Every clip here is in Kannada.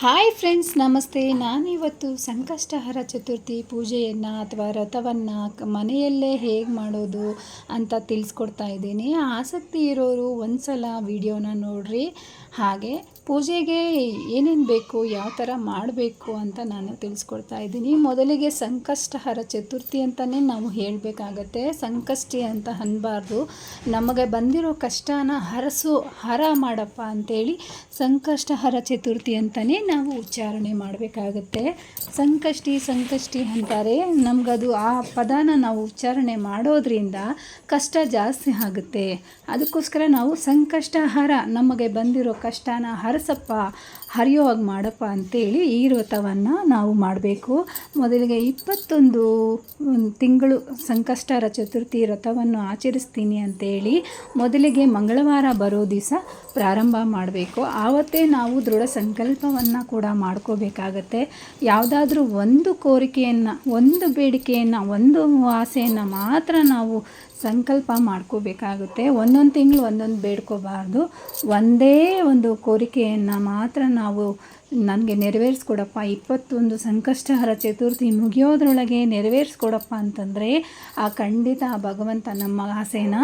ಹಾಯ್ ಫ್ರೆಂಡ್ಸ್, ನಮಸ್ತೆ. ನಾನಿವತ್ತು ಸಂಕಷ್ಟಹರ ಚತುರ್ಥಿ ಪೂಜೆಯನ್ನು ಅಥವಾ ವ್ರತವನ್ನು ಮನೆಯಲ್ಲೇ ಹೇಗೆ ಮಾಡೋದು ಅಂತ ತಿಳಿಸ್ಕೊಡ್ತಾ ಇದ್ದೀನಿ. ಆಸಕ್ತಿ ಇರೋರು ಒಂದು ಸಲ ವಿಡಿಯೋನ ನೋಡ್ರಿ. ಹಾಗೆ ಪೂಜೆಗೆ ಏನೇನು ಬೇಕು, ಯಾವ ಥರ ಮಾಡಬೇಕು ಅಂತ ನಾನು ತಿಳಿಸ್ಕೊಡ್ತಾ ಇದ್ದೀನಿ. ಮೊದಲಿಗೆ ಸಂಕಷ್ಟಹರ ಚತುರ್ಥಿ ಅಂತಲೇ ನಾವು ಹೇಳಬೇಕಾಗತ್ತೆ. ಸಂಕಷ್ಟಿ ಅಂತ ಅನ್ನಬಾರ್ದು. ನಮಗೆ ಬಂದಿರೋ ಕಷ್ಟನ ಹರ ಮಾಡಪ್ಪ ಅಂಥೇಳಿ ಸಂಕಷ್ಟಹರ ಚತುರ್ಥಿ ಅಂತಲೇ ನಾವು ಉಚ್ಚಾರಣೆ ಮಾಡಬೇಕಾಗತ್ತೆ. ಸಂಕಷ್ಟಿ ಅಂತಾರೆ. ನಮಗದು ಆ ಪದನ ನಾವು ಉಚ್ಚಾರಣೆ ಮಾಡೋದ್ರಿಂದ ಕಷ್ಟ ಜಾಸ್ತಿ ಆಗುತ್ತೆ. ಅದಕ್ಕೋಸ್ಕರ ನಾವು ಸಂಕಷ್ಟಹರ, ನಮಗೆ ಬಂದಿರೋ ಕಷ್ಟನ ಹರಸಪ್ಪ, ಹರಿಯೋ ಹಾಗೆ ಮಾಡಪ್ಪ ಅಂಥೇಳಿ ಈ ವ್ರತವನ್ನು ನಾವು ಮಾಡಬೇಕು. ಮೊದಲಿಗೆ 21 ತಿಂಗಳು ಸಂಕಷ್ಟಹರ ಚತುರ್ಥಿ ವ್ರತವನ್ನು ಆಚರಿಸ್ತೀನಿ ಅಂಥೇಳಿ ಮೊದಲಿಗೆ ಮಂಗಳವಾರ ಬರೋ ದಿವಸ ಪ್ರಾರಂಭ ಮಾಡಬೇಕು. ಆವತ್ತೇ ನಾವು ದೃಢ ಸಂಕಲ್ಪವನ್ನು ಕೂಡ ಮಾಡ್ಕೋಬೇಕಾಗತ್ತೆ. ಯಾವುದಾದ್ರೂ ಒಂದು ಕೋರಿಕೆಯನ್ನು, ಒಂದು ಬೇಡಿಕೆಯನ್ನು, ಒಂದು ಆಸೆಯನ್ನು ಮಾತ್ರ ನಾವು ಸಂಕಲ್ಪ ಮಾಡ್ಕೋಬೇಕಾಗುತ್ತೆ. ಒಂದೊಂದು ತಿಂಗಳು ಒಂದೊಂದು ಬೇಡ್ಕೋಬಾರ್ದು. ಒಂದೇ ಒಂದು ಕೋರಿಕೆಯನ್ನು ಮಾತ್ರ ನಾವು, ನನಗೆ ನೆರವೇರಿಸ್ಕೊಡಪ್ಪ, 21 ಸಂಕಷ್ಟಹರ ಚತುರ್ಥಿ ಮುಗಿಯೋದ್ರೊಳಗೆ ನೆರವೇರಿಸ್ಕೊಡಪ್ಪ ಅಂತಂದರೆ ಖಂಡಿತ ಆ ಭಗವಂತ ನಮ್ಮ ಆಸೆನ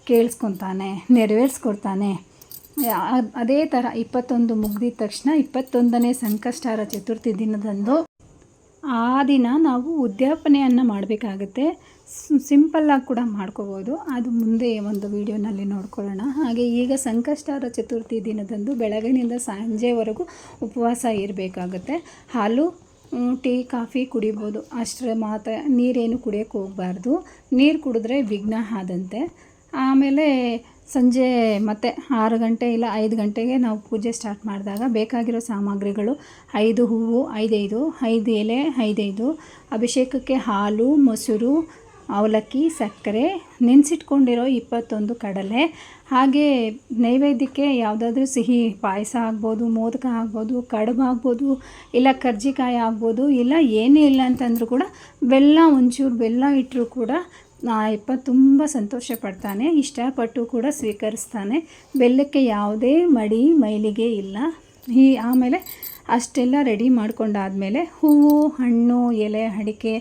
ಕೇಳಿಸ್ಕೊತಾನೆ, ನೆರವೇರಿಸ್ಕೊಡ್ತಾನೆ. ಅದೇ ಥರ 21 ಮುಗಿದ ತಕ್ಷಣ 21ನೇ ಸಂಕಷ್ಟಹರ ಚತುರ್ಥಿ ದಿನದಂದು ಆ ದಿನ ನಾವು ಉದ್ಯಾಪನೆಯನ್ನು ಮಾಡಬೇಕಾಗತ್ತೆ. ಸಿಂಪಲ್ಲಾಗಿ ಕೂಡ ಮಾಡ್ಕೋಬೋದು. ಅದು ಮುಂದೆ ಒಂದು ವಿಡಿಯೋನಲ್ಲಿ ನೋಡ್ಕೊಳ್ಳೋಣ. ಹಾಗೆ ಈಗ ಸಂಕಷ್ಟಹರ ಚತುರ್ಥಿ ದಿನದಂದು ಬೆಳಗಿನಿಂದ ಸಂಜೆವರೆಗೂ ಉಪವಾಸ ಇರಬೇಕಾಗತ್ತೆ. ಹಾಲು, ಟೀ, ಕಾಫಿ ಕುಡಿಬೋದು, ಅಷ್ಟರ ಮಾತ್ರ. ನೀರೇನು ಕುಡಿಯೋಕ್ಕೆ ಹೋಗಬಾರ್ದು. ನೀರು ಕುಡಿದ್ರೆ ವಿಘ್ನ ಆದಂತೆ. ಆಮೇಲೆ ಸಂಜೆ ಮತ್ತೆ 6 ಗಂಟೆ ಇಲ್ಲ 5 ಗಂಟೆಗೆ ನಾವು ಪೂಜೆ ಸ್ಟಾರ್ಟ್ ಮಾಡಿದಾಗ ಬೇಕಾಗಿರೋ ಸಾಮಗ್ರಿಗಳು 5 ಹೂವು, 5 ಎಲೆ, 5 ಅಭಿಷೇಕಕ್ಕೆ ಹಾಲು, ಮೊಸರು, ಅವಲಕ್ಕಿ, ಸಕ್ಕರೆ, ನೆನೆಸಿಟ್ಕೊಂಡಿರೋ 21 ಕಡಲೆ. ಹಾಗೆ ನೈವೇದ್ಯಕ್ಕೆ ಯಾವುದಾದ್ರೂ ಸಿಹಿ ಪಾಯಸ ಆಗ್ಬೋದು, ಮೋದಕ ಆಗ್ಬೋದು, ಕಡುಬು ಆಗ್ಬೋದು, ಇಲ್ಲ ಕರ್ಜಿಕಾಯಿ ಆಗ್ಬೋದು, ಇಲ್ಲ ಏನೇ ಇಲ್ಲ ಅಂತಂದರೂ ಕೂಡ ಬೆಲ್ಲ, ಒಂಚೂರು ಬೆಲ್ಲ ಇಟ್ಟರೂ ಕೂಡ ಅಯ್ಯಪ್ಪ ತುಂಬ ಸಂತೋಷ ಪಡ್ತಾನೆ, ಇಷ್ಟಪಟ್ಟು ಕೂಡ ಸ್ವೀಕರಿಸ್ತಾನೆ. ಬೆಲ್ಲಕ್ಕೆ ಯಾವುದೇ ಮೈಲಿಗೆ ಇಲ್ಲ. ಆಮೇಲೆ ಅಷ್ಟೆಲ್ಲ ರೆಡಿ ಮಾಡ್ಕೊಂಡಾದಮೇಲೆ ಹೂವು, ಹಣ್ಣು, ಎಲೆ, ಅಡಿಕೆ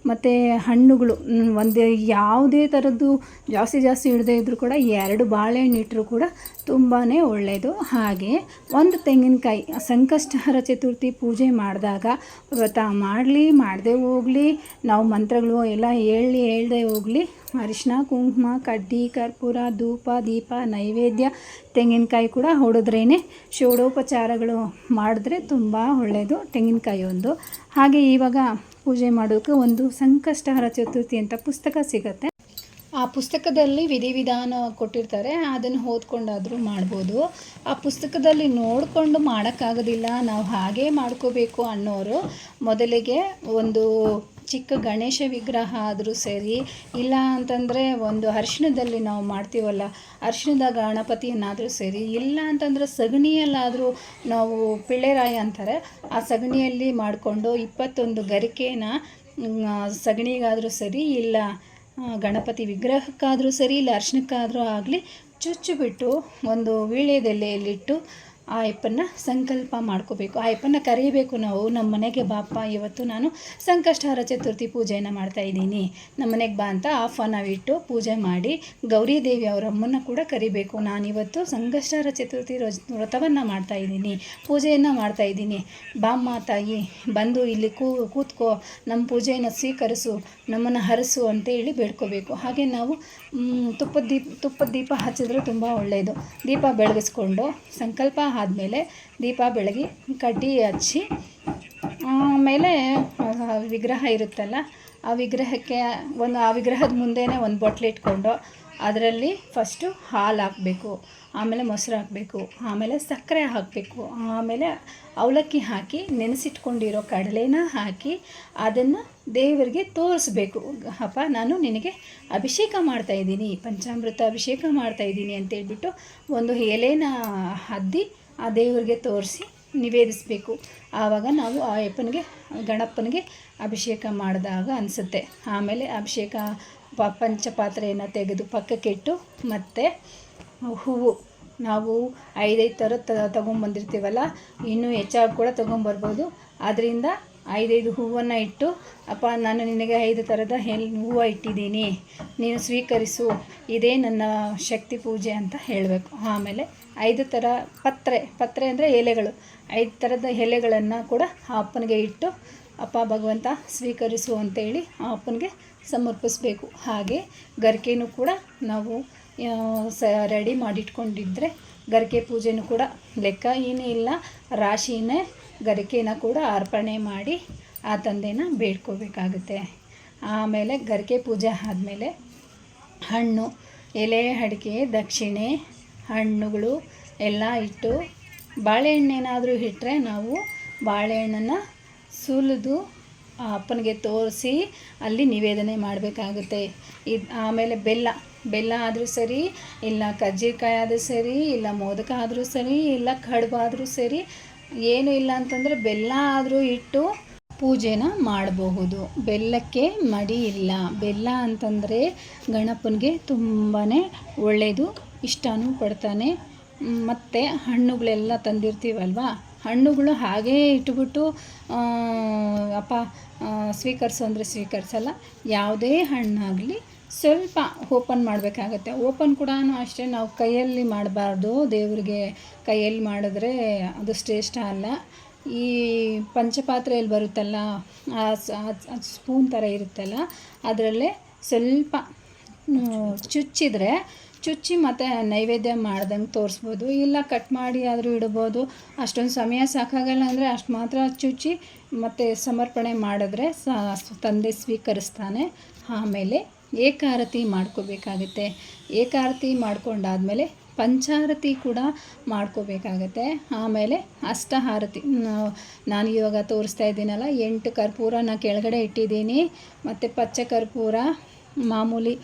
ಮತ್ತು ಹಣ್ಣುಗಳು ಒಂದು ಯಾವುದೇ ಥರದ್ದು ಜಾಸ್ತಿ ಇಡದೇ ಇದ್ದರೂ ಕೂಡ 2 ಬಾಳೆಹಣ್ಣು ಇಟ್ಟರೂ ಕೂಡ ತುಂಬಾ ಒಳ್ಳೆಯದು. ಹಾಗೆ 1 ತೆಂಗಿನಕಾಯಿ. ಸಂಕಷ್ಟಹರ ಚತುರ್ಥಿ ಪೂಜೆ ಮಾಡಿದಾಗ ವ್ರತ ಮಾಡದೇ ಹೋಗಲಿ, ನಾವು ಮಂತ್ರಗಳು ಎಲ್ಲ ಹೇಳ್ದೇ ಹೋಗಲಿ, ಅರಿಶಿನ, ಕುಂಕುಮ, ಕಡ್ಡಿ, ಕರ್ಪೂರ, ಧೂಪ, ದೀಪ, ನೈವೇದ್ಯ, ತೆಂಗಿನಕಾಯಿ ಕೂಡ ಹೊಡೆದ್ರೇ ಷೋಡೋಪಚಾರಗಳು ಮಾಡಿದ್ರೆ ತುಂಬ ಒಳ್ಳೆಯದು. ತೆಂಗಿನಕಾಯಿ ಒಂದು. ಹಾಗೆ ಇವಾಗ ಪೂಜೆ ಮಾಡೋಕ್ಕೆ ಒಂದು ಸಂಕಷ್ಟಹರ ಚತುರ್ಥಿ ಅಂತ ಪುಸ್ತಕ ಸಿಗುತ್ತೆ. ಆ ಪುಸ್ತಕದಲ್ಲಿ ವಿಧಿವಿಧಾನ ಕೊಟ್ಟಿರ್ತಾರೆ. ಅದನ್ನು ಓದ್ಕೊಂಡಾದರೂ ಮಾಡ್ಬೋದು. ಆ ಪುಸ್ತಕದಲ್ಲಿ ನೋಡಿಕೊಂಡು ಮಾಡೋಕ್ಕಾಗೋದಿಲ್ಲ, ನಾವು ಹಾಗೇ ಮಾಡ್ಕೋಬೇಕು ಅನ್ನೋರು ಮೊದಲಿಗೆ ಒಂದು ಚಿಕ್ಕ ಗಣೇಶ ವಿಗ್ರಹ ಆದರೂ ಸರಿ, ಇಲ್ಲ ಅಂತಂದರೆ ಒಂದು ಅರಿಶಿಣದಲ್ಲಿ ನಾವು ಮಾಡ್ತೀವಲ್ಲ, ಅರಿಶಿಣದ ಗಣಪತಿಯನ್ನಾದರೂ ಸರಿ, ಇಲ್ಲ ಅಂತಂದರೆ ಸಗಣಿಯಲ್ಲಾದರೂ ನಾವು ಪಿಳ್ಳೆರಾಯ ಅಂತಾರೆ, ಆ ಸಗಣಿಯಲ್ಲಿ ಮಾಡಿಕೊಂಡು 21 ಗರಿಕೆನ ಸಗಣಿಗಾದರೂ ಸರಿ, ಇಲ್ಲ ಗಣಪತಿ ವಿಗ್ರಹಕ್ಕಾದರೂ ಸರಿ, ಇಲ್ಲ ಅರಿಶಿಣಕ್ಕಾದರೂ ಆಗಲಿ ಚುಚ್ಚಿಬಿಟ್ಟು ಒಂದು ವೀಳ್ಯದೆಲೆಯಲ್ಲಿಟ್ಟು ಆ ಅಯ್ಯಪ್ಪನ ಸಂಕಲ್ಪ ಮಾಡ್ಕೋಬೇಕು. ಆ ಅಯ್ಯಪ್ಪನ ಕರೀಬೇಕು ನಾವು, ನಮ್ಮ ಮನೆಗೆ ಬಾಪ್ಪ, ಇವತ್ತು ನಾನು ಸಂಕಷ್ಟಹರ ಚತುರ್ಥಿ ಪೂಜೆಯನ್ನು ಮಾಡ್ತಾಯಿದ್ದೀನಿ, ನಮ್ಮ ಮನೆಗೆ ಬಾ ಅಂತ ಆಹ್ವಾನವಿಟ್ಟು ಪೂಜೆ ಮಾಡಿ, ಗೌರಿ ದೇವಿ ಅವರಮ್ಮನ್ನು ಕೂಡ ಕರಿಬೇಕು. ನಾನಿವತ್ತು ಸಂಕಷ್ಟಹರ ಚತುರ್ಥಿ ವ್ರತವನ್ನು ಮಾಡ್ತಾಯಿದ್ದೀನಿ, ಪೂಜೆಯನ್ನು ಮಾಡ್ತಾಯಿದ್ದೀನಿ, ಬಾಮ್ಮ ತಾಯಿ, ಬಂದು ಇಲ್ಲಿ ಕೂತ್ಕೋ, ನಮ್ಮ ಪೂಜೆಯನ್ನು ಸ್ವೀಕರಿಸು, ನಮ್ಮನ್ನು ಹರಸು ಅಂತೇಳಿ ಬೇಡ್ಕೋಬೇಕು. ಹಾಗೆ ನಾವು ತುಪ್ಪದ ದೀಪ ಹಚ್ಚಿದ್ರೆ ತುಂಬ ಒಳ್ಳೆಯದು. ದೀಪ ಬೆಳಗಿಸ್ಕೊಂಡು ಸಂಕಲ್ಪ ಆದಮೇಲೆ ದೀಪ ಬೆಳಗಿ ಕಡ್ಡಿ ಹಚ್ಚಿ, ಆಮೇಲೆ ವಿಗ್ರಹ ಇರುತ್ತಲ್ಲ, ಆ ವಿಗ್ರಹಕ್ಕೆ ಆ ವಿಗ್ರಹದ ಮುಂದೆನೇ ಒಂದು ಬೊಟ್ಲು ಇಟ್ಕೊಂಡು ಅದರಲ್ಲಿ ಫಸ್ಟು ಹಾಲು ಹಾಕಬೇಕು, ಆಮೇಲೆ ಮೊಸರು ಹಾಕಬೇಕು, ಆಮೇಲೆ ಸಕ್ಕರೆ ಹಾಕಬೇಕು, ಆಮೇಲೆ ಅವಲಕ್ಕಿ ಹಾಕಿ ನೆನೆಸಿಟ್ಕೊಂಡಿರೋ ಕಡಲೆನ ಹಾಕಿ ಅದನ್ನು ದೇವರಿಗೆ ತೋರಿಸ್ಬೇಕು. ಅಪ್ಪ, ನಾನು ನಿನಗೆ ಅಭಿಷೇಕ ಮಾಡ್ತಾಯಿದ್ದೀನಿ, ಪಂಚಾಮೃತ ಅಭಿಷೇಕ ಮಾಡ್ತಾಯಿದ್ದೀನಿ ಅಂತೇಳ್ಬಿಟ್ಟು ಒಂದು ಎಲೆನ ಅದ್ದಿ ಆ ದೇವರಿಗೆ ತೋರಿಸಿ ನಿವೇದಿಸಬೇಕು. ಆವಾಗ ನಾವು ಆ ಗಣಪನಿಗೆ ಅಭಿಷೇಕ ಮಾಡಿದಾಗ ಅನಿಸುತ್ತೆ. ಆಮೇಲೆ ಅಭಿಷೇಕ ಪಂಚಪಾತ್ರೆಯನ್ನು ತೆಗೆದು ಪಕ್ಕಕ್ಕಿಟ್ಟು, ಮತ್ತು ಹೂವು ನಾವು 5 ಥರ ತೊಗೊಂಬಂದಿರ್ತೀವಲ್ಲ, ಇನ್ನೂ ಹೆಚ್ಚಾಗಿ ಕೂಡ ತೊಗೊಂಬರ್ಬೋದು. ಆದ್ದರಿಂದ 5 ಹೂವನ್ನು ಇಟ್ಟು, ಅಪ್ಪ ನಾನು ನಿನಗೆ 5 ಥರದ ಹೂವು ಇಟ್ಟಿದ್ದೀನಿ, ನೀನು ಸ್ವೀಕರಿಸು, ಇದೇ ನನ್ನ ಶಕ್ತಿ ಪೂಜೆ ಅಂತ ಹೇಳಬೇಕು. ಆಮೇಲೆ 5 ಥರ ಪತ್ರೆ ಅಂದರೆ ಎಲೆಗಳು, 5 ಥರದ ಎಲೆಗಳನ್ನು ಕೂಡ ಆ ಅಪ್ಪನಿಗೆ ಇಟ್ಟು, ಅಪ್ಪ ಭಗವಂತ ಸ್ವೀಕರಿಸು ಅಂತೇಳಿ ಆ ಅಪ್ಪನಿಗೆ ಸಮರ್ಪಿಸಬೇಕು. ಹಾಗೆ ಗರಿಕೆನೂ ಕೂಡ ನಾವು ರೆಡಿ ಮಾಡಿಟ್ಕೊಂಡಿದ್ದರೆ, ಗರಿಕೆ ಪೂಜೆನೂ ಕೂಡ ಲೆಕ್ಕ ಏನೂ ಇಲ್ಲ, ರಾಶಿನೇ ಗರಿಕೆನ ಕೂಡ ಅರ್ಪಣೆ ಮಾಡಿ ಆ ತಂದೆನ ಬೇಡ್ಕೋಬೇಕಾಗುತ್ತೆ. ಆಮೇಲೆ ಗರಿಕೆ ಪೂಜೆ ಆದಮೇಲೆ ಹಣ್ಣು, ಎಲೆ, ಅಡಿಕೆ, ದಕ್ಷಿಣೆ, ಹಣ್ಣುಗಳು ಎಲ್ಲ ಇಟ್ಟು, ಬಾಳೆಹಣ್ಣೇನಾದರೂ ಇಟ್ಟರೆ ನಾವು ಬಾಳೆಹಣ್ಣನ್ನು ಸುಲಿದು ಆ ಅಪ್ಪನಿಗೆ ತೋರಿಸಿ ಅಲ್ಲಿ ನಿವೇದನೆ ಮಾಡಬೇಕಾಗುತ್ತೆ. ಆಮೇಲೆ ಬೆಲ್ಲ ಆದರೂ ಸರಿ, ಇಲ್ಲ ಕಜ್ಜಿಕಾಯಿ ಆದರೂ ಸರಿ, ಇಲ್ಲ ಮೋದಕ ಆದರೂ ಸರಿ, ಇಲ್ಲ ಕಡುಬಾದರೂ ಸರಿ, ಏನೂ ಇಲ್ಲ ಅಂತಂದರೆ ಬೆಲ್ಲ ಆದರೂ ಇಟ್ಟು ಪೂಜೆನ ಮಾಡಬಹುದು. ಬೆಲ್ಲಕ್ಕೆ ಮಡಿ ಇಲ್ಲ. ಬೆಲ್ಲ ಅಂತಂದರೆ ಗಣಪನಿಗೆ ತುಂಬಾ ಒಳ್ಳೆಯದು, ಇಷ್ಟನೂ ಪಡ್ತಾನೆ. ಮತ್ತು ಹಣ್ಣುಗಳೆಲ್ಲ ತಂದಿರ್ತೀವಲ್ವ, ಹಣ್ಣುಗಳು ಹಾಗೇ ಇಟ್ಬಿಟ್ಟು ಅಪ್ಪ ಸ್ವೀಕರಿಸು ಅಂದರೆ ಸ್ವೀಕರಿಸಲ್ಲ. ಯಾವುದೇ ಹಣ್ಣಾಗಲಿ ಸ್ವಲ್ಪ ಓಪನ್ ಮಾಡಬೇಕಾಗತ್ತೆ. ಓಪನ್ ಕೂಡ ಅಷ್ಟೇ, ನಾವು ಕೈಯಲ್ಲಿ ಮಾಡಬಾರ್ದು. ದೇವರಿಗೆ ಕೈಯಲ್ಲಿ ಮಾಡಿದ್ರೆ ಅದು ಶ್ರೇಷ್ಠ ಅಲ್ಲ. ಈ ಪಂಚಪಾತ್ರೆಯಲ್ಲಿ ಬರುತ್ತಲ್ಲ, ಸ್ಪೂನ್ ಥರ ಇರುತ್ತಲ್ಲ, ಅದರಲ್ಲೇ ಸ್ವಲ್ಪ ಚುಚ್ಚಿ ಮತ್ತು ನೈವೇದ್ಯ ಮಾಡ್ದಂಗೆ ತೋರಿಸ್ಬೋದು. ಇಲ್ಲ ಕಟ್ ಮಾಡಿ ಆದರೂ ಇಡ್ಬೋದು. ಅಷ್ಟೊಂದು ಸಮಯ ಸಾಕಾಗಲ್ಲ ಅಂದರೆ ಅಷ್ಟು ಮಾತ್ರ ಚುಚ್ಚಿ ಮತ್ತು ಸಮರ್ಪಣೆ ಮಾಡಿದ್ರೆ ತಂದೆ ಸ್ವೀಕರಿಸ್ತಾನೆ. ಆಮೇಲೆ ಏಕಾರತಿ ಮಾಡ್ಕೋಬೇಕಾಗುತ್ತೆ. ಏಕಾರತಿ ಮಾಡ್ಕೊಂಡಾದಮೇಲೆ ಪಂಚಾರತಿ ಕೂಡ ಮಾಡ್ಕೋಬೇಕಾಗತ್ತೆ. ಆಮೇಲೆ ಅಷ್ಟಹಾರತಿ, ನಾನು ಇವಾಗ ತೋರಿಸ್ತಾ ಇದ್ದೀನಲ್ಲ, 8 ಕರ್ಪೂರನ ಕೆಳಗಡೆ ಇಟ್ಟಿದ್ದೀನಿ. ಮತ್ತು ಪಚ್ಚ ಕರ್ಪೂರ, ಮಾಮೂಲಿ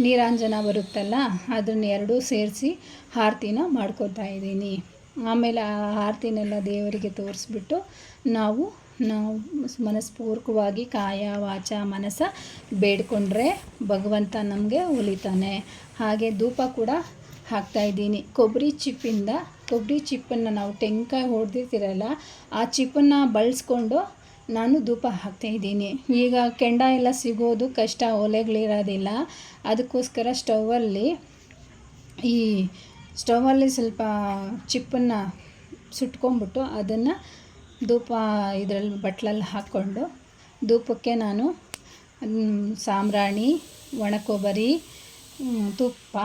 ನೀರಾಂಜನ ಬರುತ್ತಲ್ಲ, ಅದನ್ನ ಎರಡೂ ಸೇರಿಸಿ ಆರತಿನ ಮಾಡ್ಕೊತಾ ಇದ್ದೀನಿ. ಆಮೇಲೆ ಆ ಆರತಿನೆಲ್ಲ ದೇವರಿಗೆ ತೋರಿಸ್ಬಿಟ್ಟು ನಾವು ಮನಸ್ಪೂರ್ವಕವಾಗಿ ಕಾಯ ವಾಚ ಮನಸ ಬೇಡ್ಕೊಂಡ್ರೆ ಭಗವಂತ ನಮಗೆ ಒಲಿತಾನೆ. ಹಾಗೆ ಧೂಪ ಕೂಡ ಹಾಕ್ತಾಯಿದ್ದೀನಿ. ಕೊಬ್ಬರಿ ಚಿಪ್ಪನ್ನು ನಾವು ತೆಂಗಿನಕಾಯಿ ಹೊಡೆದಿರ್ತೀರಲ್ಲ, ಆ ಚಿಪ್ಪನ್ನು ಬಳಸ್ಕೊಂಡು ನಾನು ಧೂಪ ಹಾಕ್ತಾಯಿದ್ದೀನಿ. ಈಗ ಕೆಂಡ ಎಲ್ಲ ಸಿಗೋದು ಕಷ್ಟ, ಒಲೆಗಳಿರೋದಿಲ್ಲ. ಅದಕ್ಕೋಸ್ಕರ ಸ್ಟವಲ್ಲಿ ಸ್ವಲ್ಪ ಚಿಪ್ಪನ್ನು ಸುಟ್ಕೊಂಡ್ಬಿಟ್ಟು ಅದನ್ನು ಧೂಪ ಇದರಲ್ಲಿ ಬಟ್ಲಲ್ಲಿ ಹಾಕ್ಕೊಂಡು, ಧೂಪಕ್ಕೆ ನಾನು ಸಾಂಬ್ರಾಣಿ, ಒಣ ಕೊಬ್ಬರಿ, ತುಪ್ಪ,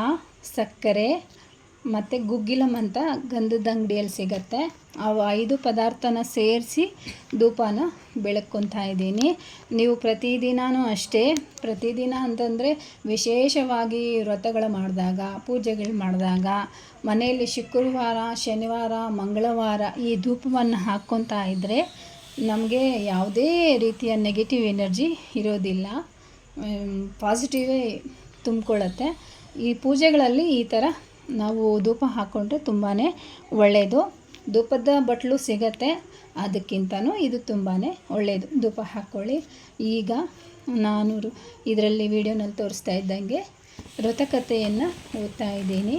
ಸಕ್ಕರೆ ಮತ್ತು ಗುಗ್ಗಿಲಮ್ ಅಂತ ಗಂಧದ ಅಂಗಡಿಯಲ್ಲಿ ಸಿಗತ್ತೆ, ಅವು 5 ಪದಾರ್ಥನ ಸೇರಿಸಿ ಧೂಪನ ಬೆಳಗ್ಕೊತಾ ಇದ್ದೀನಿ. ನೀವು ಪ್ರತಿದಿನವೂ ಅಷ್ಟೇ, ಪ್ರತಿದಿನ ಅಂತಂದರೆ ವಿಶೇಷವಾಗಿ ವ್ರತಗಳು ಮಾಡಿದಾಗ, ಪೂಜೆಗಳು ಮಾಡಿದಾಗ, ಮನೆಯಲ್ಲಿ ಶುಕ್ರವಾರ, ಶನಿವಾರ, ಮಂಗಳವಾರ ಈ ಧೂಪವನ್ನು ಹಾಕ್ಕೊತಾ ಇದ್ದರೆ ನಮಗೆ ಯಾವುದೇ ರೀತಿಯ ನೆಗೆಟಿವ್ ಎನರ್ಜಿ ಇರೋದಿಲ್ಲ, ಪಾಸಿಟಿವೇ ತುಂಬಿಕೊಳ್ಳುತ್ತೆ. ಈ ಪೂಜೆಗಳಲ್ಲಿ ಈ ಥರ ನಾವು ಧೂಪ ಹಾಕ್ಕೊಂಡ್ರೆ ತುಂಬಾ ಒಳ್ಳೆಯದು. ಧೂಪದ ಬಟ್ಲು ಸಿಗತ್ತೆ, ಅದಕ್ಕಿಂತನೂ ಇದು ತುಂಬಾ ಒಳ್ಳೆಯದು. ಧೂಪ ಹಾಕ್ಕೊಳ್ಳಿ. ಈಗ ನಾನು ಇದರಲ್ಲಿ ವಿಡಿಯೋನಲ್ಲಿ ತೋರಿಸ್ತಾ ಇದ್ದಂಗೆ ವ್ರತಕಥೆಯನ್ನು ಓದ್ತಾ ಇದ್ದೀನಿ.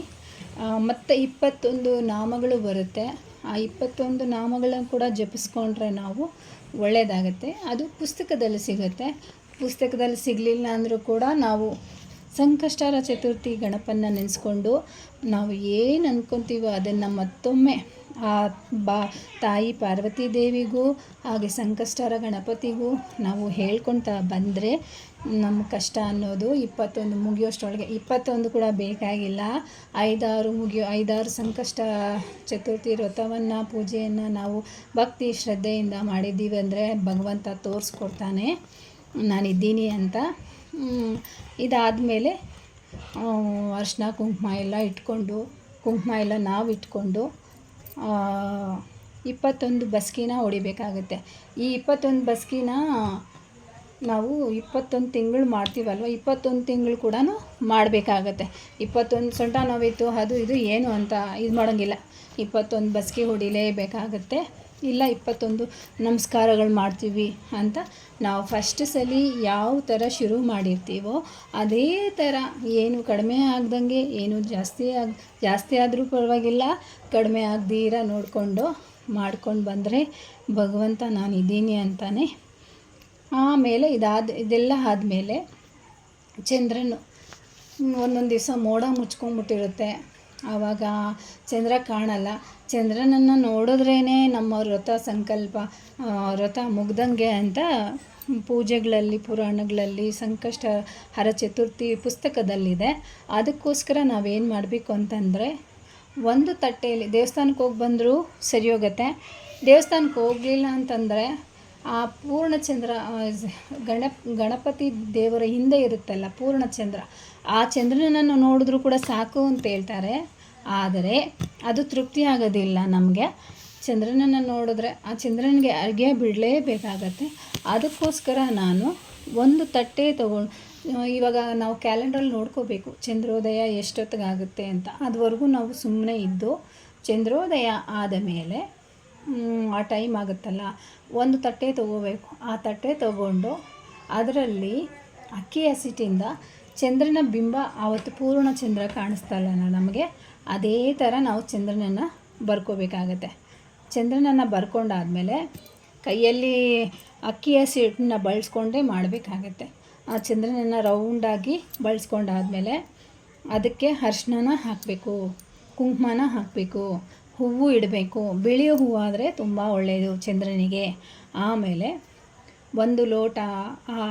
ಮತ್ತು 21 ನಾಮಗಳು ಬರುತ್ತೆ. ಆ 21 ನಾಮಗಳನ್ನು ಕೂಡ ಜಪಿಸ್ಕೊಂಡ್ರೆ ನಾವು ಒಳ್ಳೆಯದಾಗತ್ತೆ. ಅದು ಪುಸ್ತಕದಲ್ಲಿ ಸಿಗುತ್ತೆ. ಪುಸ್ತಕದಲ್ಲಿ ಸಿಗಲಿಲ್ಲ ಅಂದರೂ ಕೂಡ ನಾವು ಸಂಕಷ್ಟಹರ ಚತುರ್ಥಿ ಗಣಪನ್ನ ನೆನೆಸ್ಕೊಂಡು ನಾವು ಏನು ಅಂದ್ಕೊತೀವೋ ಅದನ್ನು ಮತ್ತೊಮ್ಮೆ ಆ ತಾಯಿ ಪಾರ್ವತಿ ದೇವಿಗೂ ಹಾಗೆ ಸಂಕಷ್ಟಹರ ಗಣಪತಿಗೂ ನಾವು ಹೇಳ್ಕೊಳ್ತಾ ಬಂದರೆ ನಮ್ಮ ಕಷ್ಟ ಅನ್ನೋದು 21 ಮುಗಿಯೋಷ್ಟರೊಳಗೆ, 21 ಕೂಡ ಬೇಕಾಗಿಲ್ಲ, 5-6 ಸಂಕಷ್ಟ ಚತುರ್ಥಿ ವ್ರತವನ್ನು ಪೂಜೆಯನ್ನು ನಾವು ಭಕ್ತಿ ಶ್ರದ್ಧೆಯಿಂದ ಮಾಡಿದ್ದೀವಿ ಅಂದರೆ ಭಗವಂತ ತೋರಿಸ್ಕೊಡ್ತಾನೆ ನಾನಿದ್ದೀನಿ ಅಂತ. ಇದಾದಮೇಲೆ ಅರಿಶಿನ ಕುಂಕುಮ ಎಲ್ಲ ಇಟ್ಕೊಂಡು, ಕುಂಕುಮ ಎಲ್ಲ ನಾವು ಇಟ್ಕೊಂಡು 21 ಬಸ್ಕಿನ ಹೊಡಿಬೇಕಾಗುತ್ತೆ. ಈ 21 ಬಸ್ಕಿನ ನಾವು 21 ತಿಂಗಳು ಮಾಡ್ತೀವಲ್ವ, 21 ತಿಂಗಳು ಕೂಡ ಮಾಡಬೇಕಾಗತ್ತೆ. 21 ಸೊಂಟ ನೋವಿತ್ತು ಅದು ಇದು ಏನು ಅಂತ ಇದು ಮಾಡೋಂಗಿಲ್ಲ, 21 ಬಸ್ಕಿ ಹೊಡಿಲೇಬೇಕಾಗತ್ತೆ. ಇಲ್ಲ 21 ನಮಸ್ಕಾರಗಳು ಮಾಡ್ತೀವಿ ಅಂತ ನಾವು ಫಸ್ಟ್ ಸಲ ಯಾವ ಥರ ಶುರು ಮಾಡಿರ್ತೀವೋ ಅದೇ ಥರ ಏನು ಕಡಿಮೆ ಆಗ್ದಂಗೆ ಏನು ಜಾಸ್ತಿ ಆದರೂ ಪರವಾಗಿಲ್ಲ, ಕಡಿಮೆ ಆಗದಿರ ನೋಡಿಕೊಂಡು ಮಾಡ್ಕೊಂಡು ಬಂದರೆ ಭಗವಂತ ನಾನಿದ್ದೀನಿ ಅಂತಾನೆ. ಆಮೇಲೆ ಇದೆಲ್ಲ ಆದಮೇಲೆ ಚಂದ್ರನು ಒಂದೊಂದು ದಿವಸ ಮೋಡ ಮುಚ್ಕೊಂಡ್ಬಿಟ್ಟಿರುತ್ತೆ, ಆವಾಗ ಚಂದ್ರ ಕಾಣಲ್ಲ. ಚಂದ್ರನನ್ನು ನೋಡಿದ್ರೇ ನಮ್ಮ ವ್ರತ ಮುಗ್ದಂಗೆ ಅಂತ ಪೂಜೆಗಳಲ್ಲಿ ಪುರಾಣಗಳಲ್ಲಿ ಸಂಕಷ್ಟಹರ ಚತುರ್ಥಿ ಪುಸ್ತಕದಲ್ಲಿದೆ. ಅದಕ್ಕೋಸ್ಕರ ನಾವೇನು ಮಾಡಬೇಕು ಅಂತಂದರೆ, ಒಂದು ತಟ್ಟೆಯಲ್ಲಿ ದೇವಸ್ಥಾನಕ್ಕೆ ಹೋಗಿ ಬಂದರೂ ಸರಿ ಹೋಗುತ್ತೆ. ದೇವಸ್ಥಾನಕ್ಕೆ ಹೋಗಲಿಲ್ಲ ಅಂತಂದರೆ ಆ ಪೂರ್ಣಚಂದ್ರ ಗಣಪತಿ ದೇವರ ಹಿಂದೆ ಇರುತ್ತಲ್ಲ ಪೂರ್ಣಚಂದ್ರ, ಆ ಚಂದ್ರನನ್ನು ನೋಡಿದ್ರೂ ಕೂಡ ಸಾಕು ಅಂತ ಹೇಳ್ತಾರೆ. ಆದರೆ ಅದು ತೃಪ್ತಿ ಆಗೋದಿಲ್ಲ ನಮಗೆ. ಚಂದ್ರನನ್ನು ನೋಡಿದ್ರೆ ಆ ಚಂದ್ರನಿಗೆ ಅರ್ಘ್ಯ ಬಿಡಲೇಬೇಕಾಗತ್ತೆ. ಅದಕ್ಕೋಸ್ಕರ ನಾನು ಒಂದು ತಟ್ಟೆ ಇವಾಗ ನಾವು ಕ್ಯಾಲೆಂಡ್ರಲ್ಲಿ ನೋಡ್ಕೋಬೇಕು ಚಂದ್ರೋದಯ ಎಷ್ಟೊತ್ತಿಗಾಗುತ್ತೆ ಅಂತ. ಅದುವರೆಗೂ ನಾವು ಸುಮ್ಮನೆ ಇದ್ದು ಚಂದ್ರೋದಯ ಆದ ಮೇಲೆ ಆ ಟೈಮ್ ಆಗುತ್ತಲ್ಲ, ಒಂದು ತಟ್ಟೆ ತೊಗೋಬೇಕು. ಆ ತಟ್ಟೆ ತೊಗೊಂಡು ಅದರಲ್ಲಿ ಅಕ್ಕಿ ಹಸಿಟ್ಟಿಂದ ಚಂದ್ರನ ಬಿಂಬ, ಆವತ್ತು ಪೂರ್ಣ ಚಂದ್ರ ಕಾಣಿಸ್ತಲ್ಲ ನಮಗೆ, ಅದೇ ಥರ ನಾವು ಚಂದ್ರನನ್ನು ಬರ್ಕೋಬೇಕಾಗತ್ತೆ. ಚಂದ್ರನನ್ನು ಬರ್ಕೊಂಡಾದಮೇಲೆ ಕೈಯಲ್ಲಿ ಅಕ್ಕಿ ಹಸಿಟ್ಟನ್ನ ಬಳಸ್ಕೊಂಡೇ ಮಾಡಬೇಕಾಗತ್ತೆ. ಆ ಚಂದ್ರನನ್ನು ರೌಂಡಾಗಿ ಬಳಸ್ಕೊಂಡಾದಮೇಲೆ ಅದಕ್ಕೆ ಅರ್ಶಿನ ಹಾಕಬೇಕು, ಕುಂಕುಮನ ಹಾಕಬೇಕು, ಹೂವು ಇಡಬೇಕು. ಬಿಳಿ ಹೂವು ಆದರೆ ತುಂಬ ಒಳ್ಳೆಯದು ಚಂದ್ರನಿಗೆ. ಆಮೇಲೆ ಒಂದು ಲೋಟ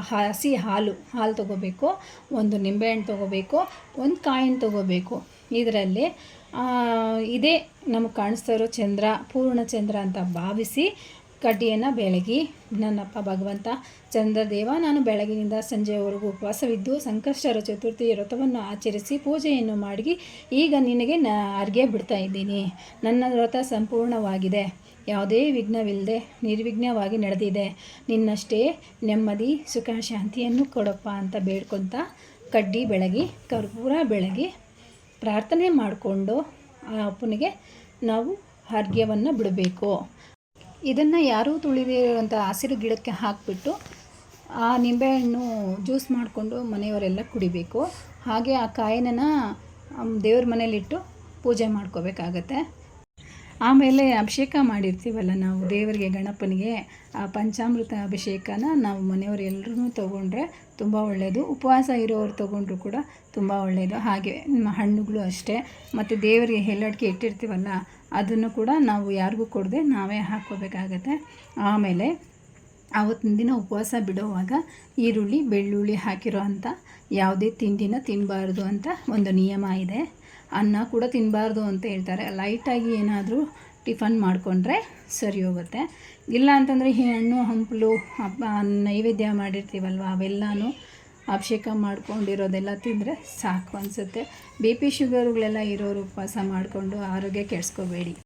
ಹಸಿ ಹಾಲು ತೊಗೋಬೇಕು, ಒಂದು ನಿಂಬೆಹಣ್ಣು ತೊಗೋಬೇಕು, ಒಂದು ಕಾಯಿನ ತೊಗೋಬೇಕು. ಇದರಲ್ಲಿ ಇದೇ ನಮಗೆ ಕಾಣಿಸ್ತಾ ಇರೋ ಚಂದ್ರ ಪೂರ್ಣಚಂದ್ರ ಅಂತ ಭಾವಿಸಿ ಕಡ್ಡಿಯನ್ನು ಬೆಳಗಿ, ನನ್ನಪ್ಪ ಭಗವಂತ ಚಂದ್ರದೇವ, ನಾನು ಬೆಳಗಿನಿಂದ ಸಂಜೆಯವರೆಗೂ ಉಪವಾಸವಿದ್ದು ಸಂಕಷ್ಟಹರ ಚತುರ್ಥಿ ವ್ರತವನ್ನು ಆಚರಿಸಿ ಪೂಜೆಯನ್ನು ಮಾಡಿ ಈಗ ನಿನಗೆ ಅರ್ಘ್ಯ ಬಿಡ್ತಾ ಇದ್ದೀನಿ. ನನ್ನ ವ್ರತ ಸಂಪೂರ್ಣವಾಗಿದೆ, ಯಾವುದೇ ವಿಘ್ನವಿಲ್ಲದೆ ನಿರ್ವಿಘ್ನವಾಗಿ ನಡೆದಿದೆ. ನಿನ್ನಷ್ಟೇ ನೆಮ್ಮದಿ ಸುಖ ಶಾಂತಿಯನ್ನು ಕೊಡಪ್ಪ ಅಂತ ಬೇಡ್ಕೊತ ಕಡ್ಡಿ ಬೆಳಗಿ ಕರ್ಪೂರ ಬೆಳಗಿ ಪ್ರಾರ್ಥನೆ ಮಾಡಿಕೊಂಡು ಆ ಅಪ್ಪನಿಗೆ ನಾವು ಅರ್ಘ್ಯವನ್ನು ಬಿಡಬೇಕು. ಇದನ್ನು ಯಾರೂ ತುಳಿದಿರುವಂಥ ಹಸಿರು ಗಿಡಕ್ಕೆ ಹಾಕಿಬಿಟ್ಟು ಆ ನಿಂಬೆಹಣ್ಣು ಜ್ಯೂಸ್ ಮಾಡಿಕೊಂಡು ಮನೆಯವರೆಲ್ಲ ಕುಡಿಬೇಕು. ಹಾಗೆ ಆ ಕಾಯಿನ ದೇವ್ರ ಮನೇಲಿಟ್ಟು ಪೂಜೆ ಮಾಡ್ಕೋಬೇಕಾಗತ್ತೆ. ಆಮೇಲೆ ಅಭಿಷೇಕ ಮಾಡಿರ್ತೀವಲ್ಲ ನಾವು ದೇವರಿಗೆ, ಗಣಪನಿಗೆ, ಆ ಪಂಚಾಮೃತ ಅಭಿಷೇಕನ ನಾವು ಮನೆಯವರು ಎಲ್ಲರೂ ತೊಗೊಂಡ್ರೆ ತುಂಬ ಒಳ್ಳೆಯದು. ಉಪವಾಸ ಇರೋರು ತೊಗೊಂಡ್ರು ಕೂಡ ತುಂಬ ಒಳ್ಳೆಯದು. ಹಾಗೆ ಹಣ್ಣುಗಳು ಅಷ್ಟೇ, ಮತ್ತು ದೇವರಿಗೆ ಎಲ್ಲಡಿಕೆ ಇಟ್ಟಿರ್ತೀವಲ್ಲ ಅದನ್ನು ಕೂಡ ನಾವು ಯಾರಿಗೂ ಕೊಡದೆ ನಾವೇ ಹಾಕ್ಕೋಬೇಕಾಗತ್ತೆ. ಆಮೇಲೆ ಆವತ್ತಿನ ದಿನ ಉಪವಾಸ ಬಿಡುವಾಗ ಈರುಳ್ಳಿ ಬೆಳ್ಳುಳ್ಳಿ ಹಾಕಿರೋ ಅಂಥ ಯಾವುದೇ ತಿಂಡಿನ ತಿನ್ನಬಾರ್ದು ಅಂತ ಒಂದು ನಿಯಮ ಇದೆ. ಅನ್ನ ಕೂಡ ತಿನ್ನಬಾರ್ದು ಅಂತ ಹೇಳ್ತಾರೆ. ಲೈಟಾಗಿ ಏನಾದರೂ ಟಿಫನ್ ಮಾಡಿಕೊಂಡ್ರೆ ಸರಿ ಹೋಗುತ್ತೆ. ಇಲ್ಲ ಅಂತಂದರೆ ಈ ಹಣ್ಣು ಹಂಪಲು ನೈವೇದ್ಯ ಮಾಡಿರ್ತೀವಲ್ವ ಅವೆಲ್ಲನೂ ಅಭಿಷೇಕ ಮಾಡ್ಕೊಂಡಿರೋದೆಲ್ಲ ತಿಂದರೆ ಸಾಕು ಅನಿಸುತ್ತೆ. BP ಶುಗರುಗಳೆಲ್ಲ ಇರೋರು ಉಪವಾಸ ಮಾಡಿಕೊಂಡು ಆರೋಗ್ಯ ಕೆಡಿಸ್ಕೋಬೇಡಿ.